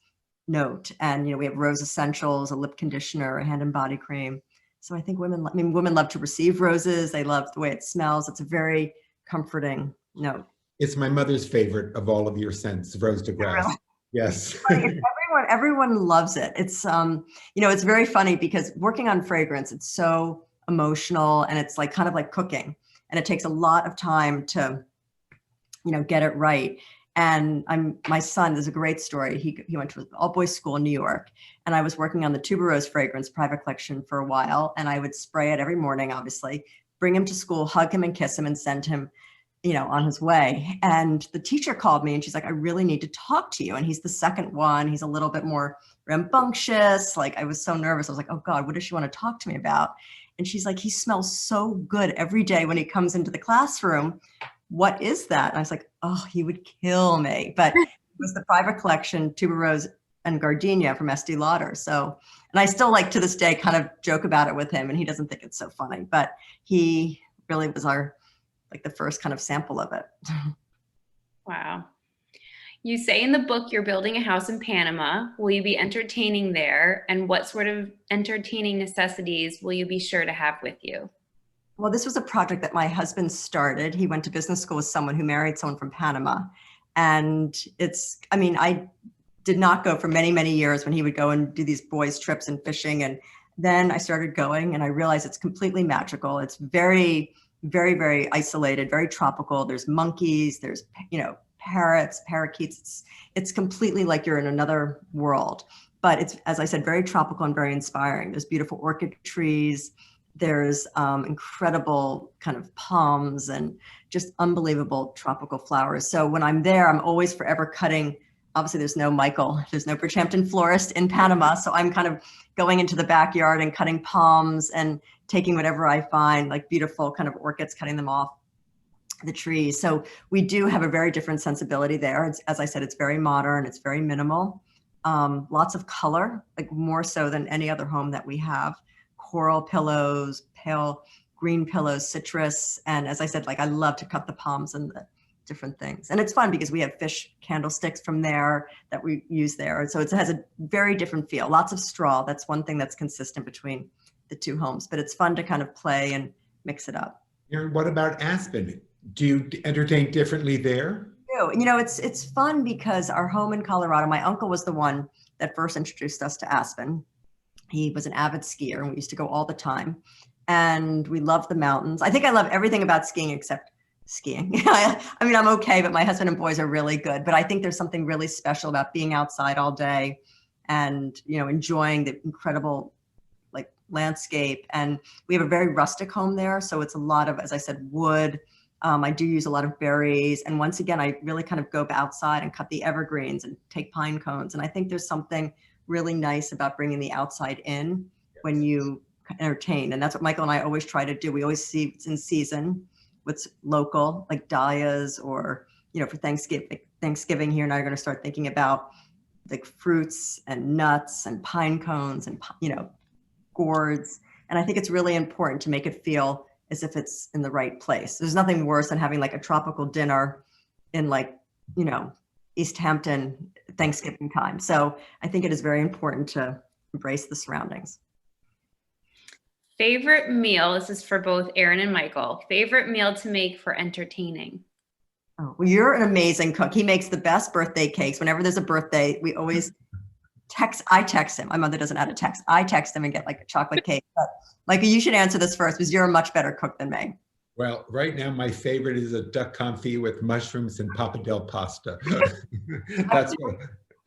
note. And, we have rose essentials, a lip conditioner, a hand and body cream. So I think women love to receive roses. They love the way it smells. It's a very comforting note. It's my mother's favorite of all of your scents, Rose de Grace. Really? Yes. Everyone loves it. It's, it's very funny because working on fragrance, it's so emotional and it's like kind of like cooking and it takes a lot of time to, get it right. And my son, there's a great story. He went to an all boys school in New York and I was working on the tuberose fragrance private collection for a while. And I would spray it every morning, obviously, bring him to school, hug him and kiss him and send him on his way. And the teacher called me and she's like, I really need to talk to you. And he's the second one. He's a little bit more rambunctious. Like I was so nervous. I was like, oh God, what does she want to talk to me about? And she's like, he smells so good every day when he comes into the classroom. What is that? And I was like, oh, he would kill me. But it was the private collection, tuberose and gardenia from Estee Lauder. So, and I still like to this day kind of joke about it with him and he doesn't think it's so funny, but he really was the first kind of sample of it. Wow. You say in the book you're building a house in Panama. Will you be entertaining there? And what sort of entertaining necessities will you be sure to have with you? Well, this was a project that my husband started. He went to business school with someone who married someone from Panama. And I did not go for many, many years when he would go and do these boys' trips and fishing. And then I started going and I realized it's completely magical. It's very, very, very isolated, very tropical. There's monkeys, there's, parrots, parakeets. It's completely like you're in another world, but it's, as I said, very tropical and very inspiring. There's beautiful orchid trees. There's incredible kind of palms and just unbelievable tropical flowers. So when I'm there, I'm always forever cutting. Obviously there's no Bridgehampton florist in Panama. So I'm kind of going into the backyard and cutting palms and taking whatever I find, like beautiful kind of orchids, cutting them off the trees. So we do have a very different sensibility there. It's, as I said, it's very modern, it's very minimal, lots of color, like more so than any other home that we have. Coral pillows, pale green pillows, citrus. And as I said, I love to cut the palms and the different things. And it's fun because we have fish candlesticks from there that we use there. So it has a very different feel, lots of straw. That's one thing that's consistent between the two homes, but it's fun to kind of play and mix it up. Erin, what about Aspen? Do you entertain differently there? It's fun because our home in Colorado, my uncle was the one that first introduced us to Aspen. He was an avid skier and we used to go all the time and we love the mountains. I think I love everything about skiing except skiing. I'm okay, but my husband and boys are really good. But I think there's something really special about being outside all day and, enjoying the incredible landscape. And we have a very rustic home there. So it's a lot of, as I said, wood. I do use a lot of berries. And once again, I really kind of go outside and cut the evergreens and take pine cones. And I think there's something really nice about bringing the outside in when you entertain. And that's what Michael and I always try to do. We always see it's in season, what's local, like dahlias, or, for Thanksgiving here. Now you're going to start thinking about like fruits and nuts and pine cones and, gourds. And I think it's really important to make it feel as if it's in the right place. There's nothing worse than having like a tropical dinner in East Hampton Thanksgiving time. So I think it is very important to embrace the surroundings. Favorite meal, this is for both Aerin and Michael, favorite meal to make for entertaining? Oh, well, you're an amazing cook. He makes the best birthday cakes. Whenever there's a birthday, we always I text him. My mother doesn't add a text. I text him and get like a chocolate cake. But Michael, you should answer this first because you're a much better cook than me. Well, right now my favorite is a duck confit with mushrooms and pappardelle pasta. That's what.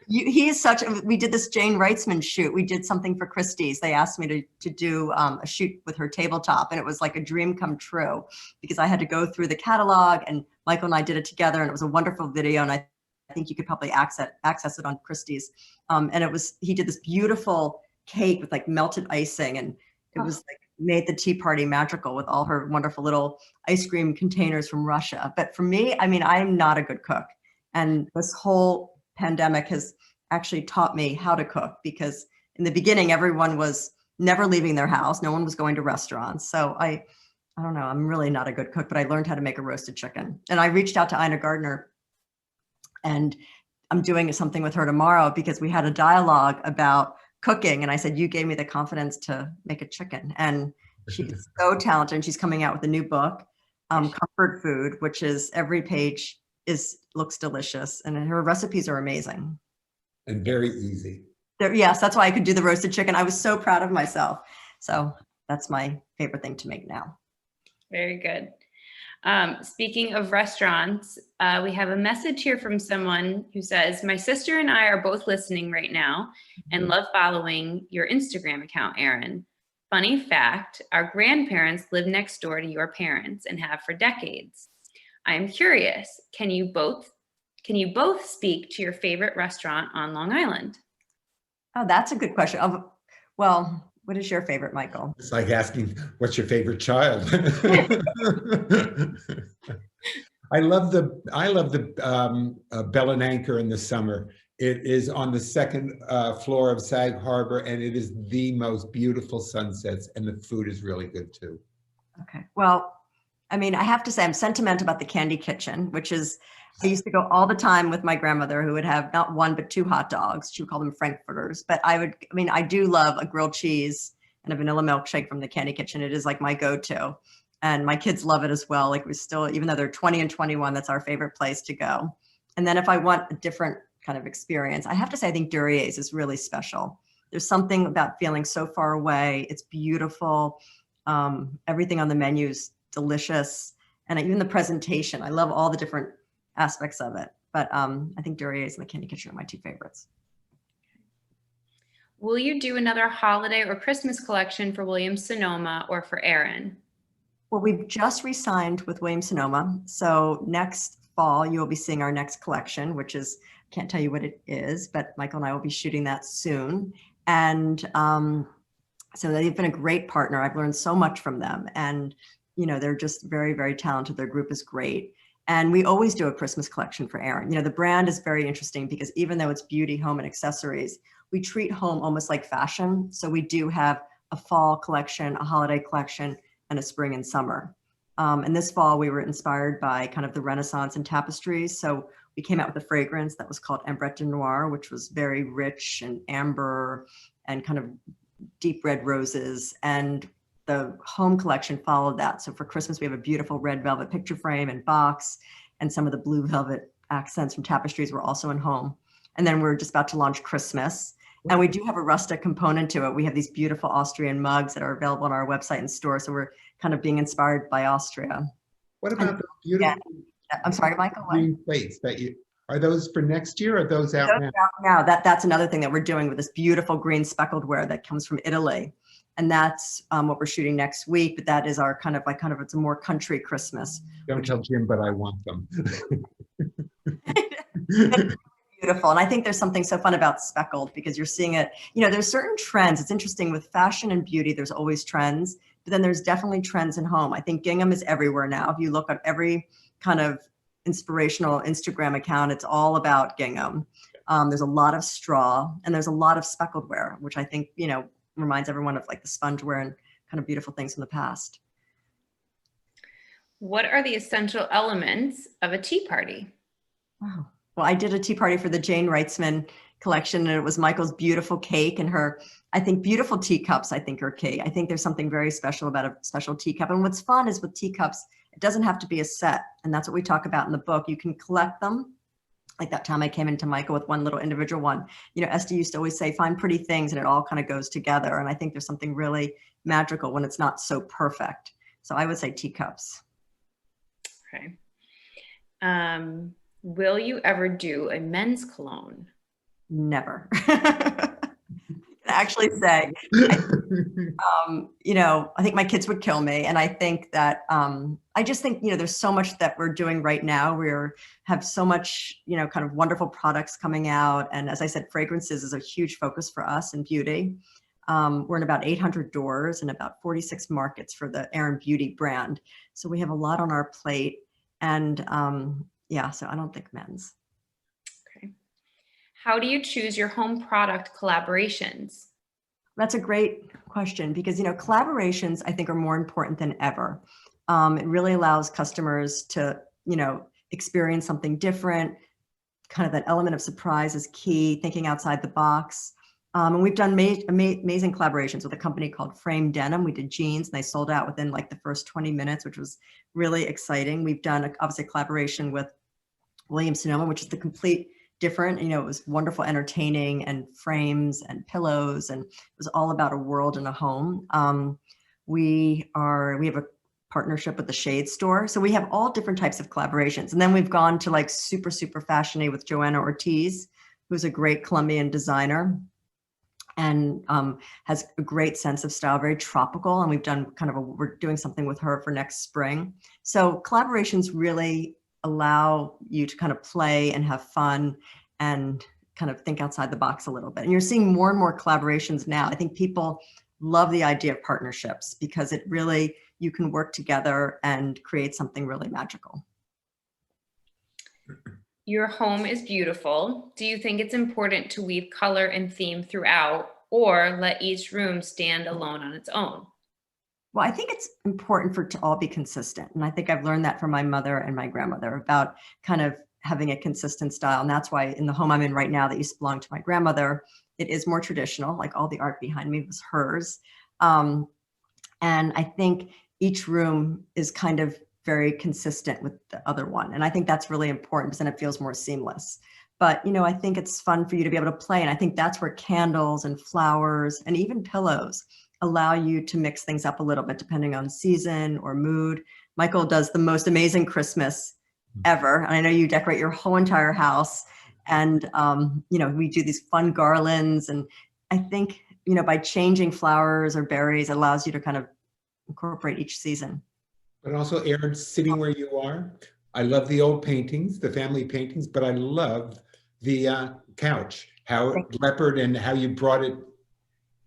He is we did this Jane Wrightsman shoot. We did something for Christie's. They asked me to do a shoot with her tabletop, and it was like a dream come true because I had to go through the catalog, and Michael and I did it together, and it was a wonderful video, and I think you could probably access it on Christie's. And he did this beautiful cake with like melted icing, and it was like made the tea party magical with all her wonderful little ice cream containers from Russia. But for me, I'm not a good cook, and this whole pandemic has actually taught me how to cook, because in the beginning, everyone was never leaving their house. No one was going to restaurants. So I don't know, I'm really not a good cook, but I learned how to make a roasted chicken. And I reached out to Ina Gardner, and I'm doing something with her tomorrow because we had a dialogue about cooking. And I said, you gave me the confidence to make a chicken. And she's so talented. And she's coming out with a new book, Comfort Food, which is every page looks delicious, and her recipes are amazing and very easy. Yes, that's why I could do the roasted chicken. I was so proud of myself. So that's my favorite thing to make now. Very good. Speaking of restaurants, we have a message here from someone who says, my sister and I are both listening right now and love following your Instagram account, Aerin. Funny fact, our grandparents live next door to your parents and have for decades. I am curious, can you both speak to your favorite restaurant on Long Island? Oh, that's a good question. Well, what is your favorite, Michael? It's like asking, what's your favorite child? I love the Bell and Anchor in the summer. It is on the second floor of Sag Harbor, and it is the most beautiful sunsets, and the food is really good too. Okay. Well, I have to say I'm sentimental about the Candy Kitchen, which is, I used to go all the time with my grandmother, who would have not one, but two hot dogs. She would call them Frankfurters. But I do love a grilled cheese and a vanilla milkshake from the Candy Kitchen. It is like my go-to. And my kids love it as well. Like even though they're 20 and 21, that's our favorite place to go. And then if I want a different kind of experience, I have to say, I think Durier's is really special. There's something about feeling so far away. It's beautiful. Everything on the menu is delicious. And even the presentation, I love all the different aspects of it. But I think Durier's and the Candy Kitchen are my two favorites. Will you do another holiday or Christmas collection for Williams-Sonoma or for Aerin? Well, we've just re-signed with Williams-Sonoma. So next fall, you'll be seeing our next collection, which is, can't tell you what it is, but Michael and I will be shooting that soon. And so they've been a great partner. I've learned so much from them. And they're just very, very talented. Their group is great. And we always do a Christmas collection for Aerin. The brand is very interesting because even though it's beauty, home, and accessories, we treat home almost like fashion. So we do have a fall collection, a holiday collection, and a spring and summer. And this fall, we were inspired by kind of the Renaissance and tapestries. So we came out with a fragrance that was called Ambrette de Noir, which was very rich and amber and kind of deep red roses. And the home collection followed that. So for Christmas, we have a beautiful red velvet picture frame and box, and some of the blue velvet accents from tapestries were also in home. And then we're just about to launch Christmas. And we do have a rustic component to it. We have these beautiful Austrian mugs that are available on our website and store. So we're kind of being inspired by Austria. What about the beautiful? Yeah. I'm sorry, Michael. Green plates are those for next year, or are those out now? Now that's another thing that we're doing with this beautiful green speckled ware that comes from Italy. And that's what we're shooting next week. But that is our it's a more country Christmas. Don't tell Jim, but I want them. beautiful. And I think there's something so fun about speckled because you're seeing it, you know, there's certain trends. It's interesting with fashion and beauty, there's always trends, but then there's definitely trends in home. I think gingham is everywhere now. If you look at every kind of inspirational Instagram account, it's all about gingham. There's a lot of straw and there's a lot of speckled wear, which I think, you know, reminds everyone of like the sponge wear and kind of beautiful things from the past. What are the essential elements of a tea party? Wow. Well, I did a tea party for the Jane Wrightsman collection, and it was Michael's beautiful cake and her, I think, beautiful teacups, I think, are key. I think there's something very special about a special teacup. And what's fun is with teacups, it doesn't have to be a set. And that's what we talk about in the book. You can collect them. Like that time I came into Michael with one little individual one. You know, Esther used to always say, find pretty things, and it all kind of goes together. And I think there's something really magical when it's not so perfect. So I would say teacups. Okay. Will you ever do a men's cologne? Never. Actually say, you know, I think my kids would kill me. And I think that, I just think, you know, there's so much that we're doing right now. Have so much, you know, kind of wonderful products coming out. And as I said, fragrances is a huge focus for us in beauty. We're in about 800 doors and about 46 markets for the Aerin Beauty brand. So we have a lot on our plate. And yeah, so I don't think men's. Okay. How do you choose your home product collaborations? That's a great question because, you know, collaborations I think are more important than ever. It really allows customers to, you know, experience something different. Kind of that element of surprise is key, thinking outside the box. And we've done amazing collaborations with a company called Frame Denim. We did jeans and they sold out within like the first 20 minutes, which was really exciting. We've done obviously a collaboration with Williams-Sonoma, which is the complete different, you know, it was wonderful, entertaining, and frames and pillows, and it was all about a world and a home. We have a partnership with the Shade Store. So we have all different types of collaborations. And then we've gone to like super fashiony with Joanna Ortiz, who's a great Colombian designer and has a great sense of style, very tropical. And we've done we're doing something with her for next spring. So collaborations really allow you to kind of play and have fun and kind of think outside the box a little bit. And you're seeing more and more collaborations now. I think people love the idea of partnerships because it really, you can work together and create something really magical. Your home is beautiful. Do you think it's important to weave color and theme throughout, or let each room stand alone on its own? Well, I think it's important for it to all be consistent. And I think I've learned that from my mother and my grandmother about kind of having a consistent style. And that's why in the home I'm in right now that used to belong to my grandmother, it is more traditional, like all the art behind me was hers. And I think each room is kind of very consistent with the other one. And I think that's really important because then it feels more seamless. But, you know, I think it's fun for you to be able to play. And I think that's where candles and flowers and even pillows allow you to mix things up a little bit depending on season or mood. Michael does the most amazing Christmas ever. And I know you decorate your whole entire house. And, you know, we do these fun garlands. And I think, you know, by changing flowers or berries, it allows you to kind of incorporate each season. But also, Aerin, sitting where you are, I love the old paintings, the family paintings, but I love the couch, how leopard and how you brought it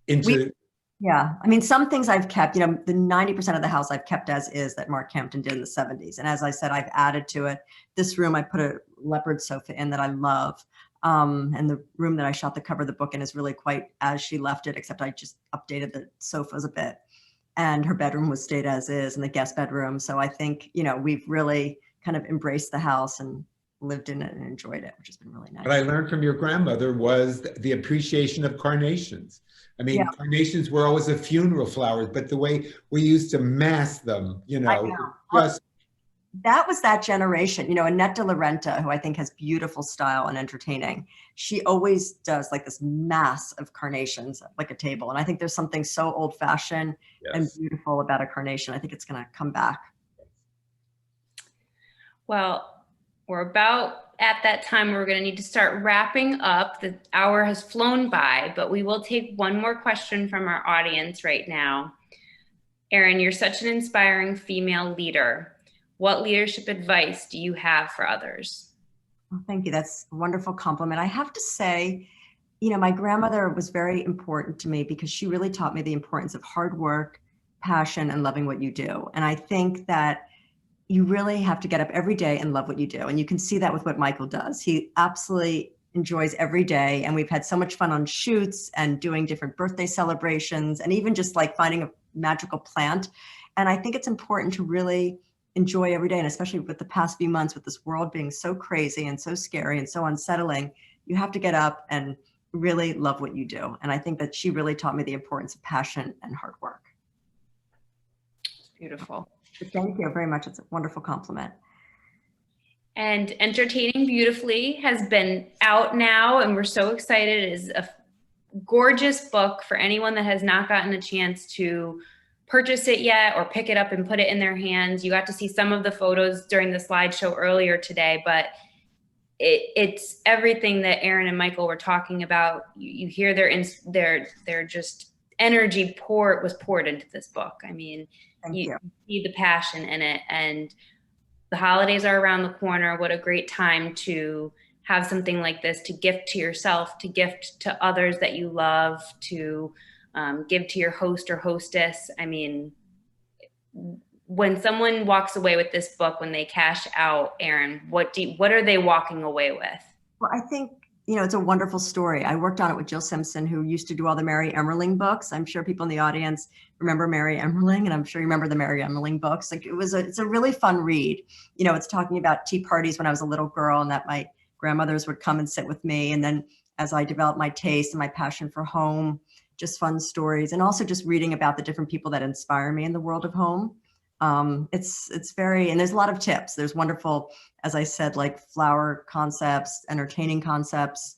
into. Yeah, I mean, some things I've kept, you know, the 90% of the house I've kept as is that Mark Hampton did in the 70s. And as I said, I've added to it. This room, I put a leopard sofa in that I love. And the room that I shot the cover of the book in is really quite as she left it, except I just updated the sofas a bit. And her bedroom was stayed as is, and the guest bedroom. So I think, you know, we've really kind of embraced the house and lived in it and enjoyed it, which has been really nice. What I learned from your grandmother was the appreciation of carnations. I mean, yeah. Carnations were always a funeral flowers, but the way we used to mass them, you know. Just that was that generation, you know. Annette de la Renta, who I think has beautiful style and entertaining, she always does like this mass of carnations, like a table. And I think there's something so old fashioned and beautiful about a carnation. I think it's going to come back. Well, we're about at that time where we're going to need to start wrapping up. The hour has flown by, but we will take one more question from our audience right now. Aerin, you're such an inspiring female leader. What leadership advice do you have for others? Well, thank you. That's a wonderful compliment. I have to say, you know, my grandmother was very important to me because she really taught me the importance of hard work, passion, and loving what you do. And I think that you really have to get up every day and love what you do. And you can see that with what Michael does. He absolutely enjoys every day. And we've had so much fun on shoots and doing different birthday celebrations and even just like finding a magical plant. And I think it's important to really enjoy every day. And especially with the past few months, with this world being so crazy and so scary and so unsettling, you have to get up and really love what you do. And I think that she really taught me the importance of passion and hard work. Beautiful. Thank you very much. It's a wonderful compliment. And Entertaining Beautifully has been out now, and we're so excited. It is a gorgeous book for anyone that has not gotten a chance to purchase it yet or pick it up and put it in their hands. You got to see some of the photos during the slideshow earlier today, but it's everything that Aerin and Michael were talking about. You hear their just energy was poured into this book. I mean, you see the passion in it, and the holidays are around the corner. What a great time to have something like this to gift to yourself, to gift to others that you love, to give to your host or hostess. I mean, when someone walks away with this book, when they cash out, Aerin, what are they walking away with? Well, I think, you know, it's a wonderful story. I worked on it with Jill Simpson, who used to do all the Mary Emmerling books. I'm sure people in the audience remember Mary Emmerling, and I'm sure you remember the Mary Emmerling books. Like it's a really fun read. You know, it's talking about tea parties when I was a little girl, and that my grandmothers would come and sit with me. And then as I developed my taste and my passion for home, just fun stories, and also just reading about the different people that inspire me in the world of home. It's very, and there's a lot of tips. There's wonderful, as I said, like flower concepts, entertaining concepts,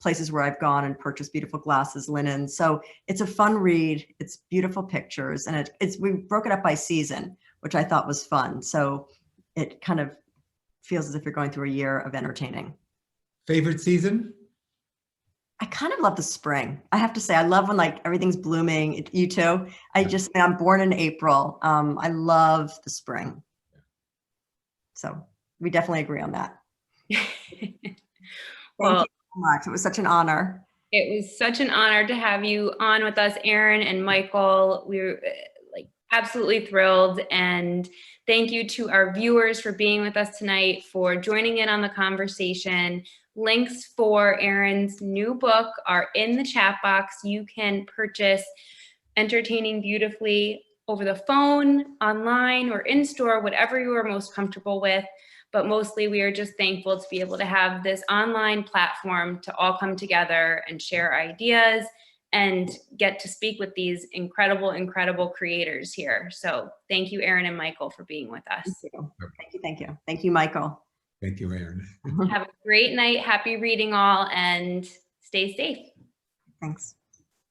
places where I've gone and purchased beautiful glasses, linen. So it's a fun read. It's beautiful pictures, and we broke it up by season, which I thought was fun. So it kind of feels as if you're going through a year of entertaining. Favorite season? I kind of love the spring. I have to say, I love when like everything's blooming. You too? I'm born in April. I love the spring. So we definitely agree on that. Thank you so much. It was such an honor. It was such an honor to have you on with us, Aerin and Michael. We were absolutely thrilled. And thank you to our viewers for being with us tonight, for joining in on the conversation. Links for Aerin's new book are in the chat box. You can purchase Entertaining Beautifully over the phone, online, or in store, whatever you are most comfortable with. But mostly we are just thankful to be able to have this online platform to all come together and share ideas and get to speak with these incredible, incredible creators here. So thank you, Aerin and Michael, for being with us. Thank you. Thank you. Thank you, Michael. Thank you, Aerin. Have a great night. Happy reading all, and stay safe. Thanks.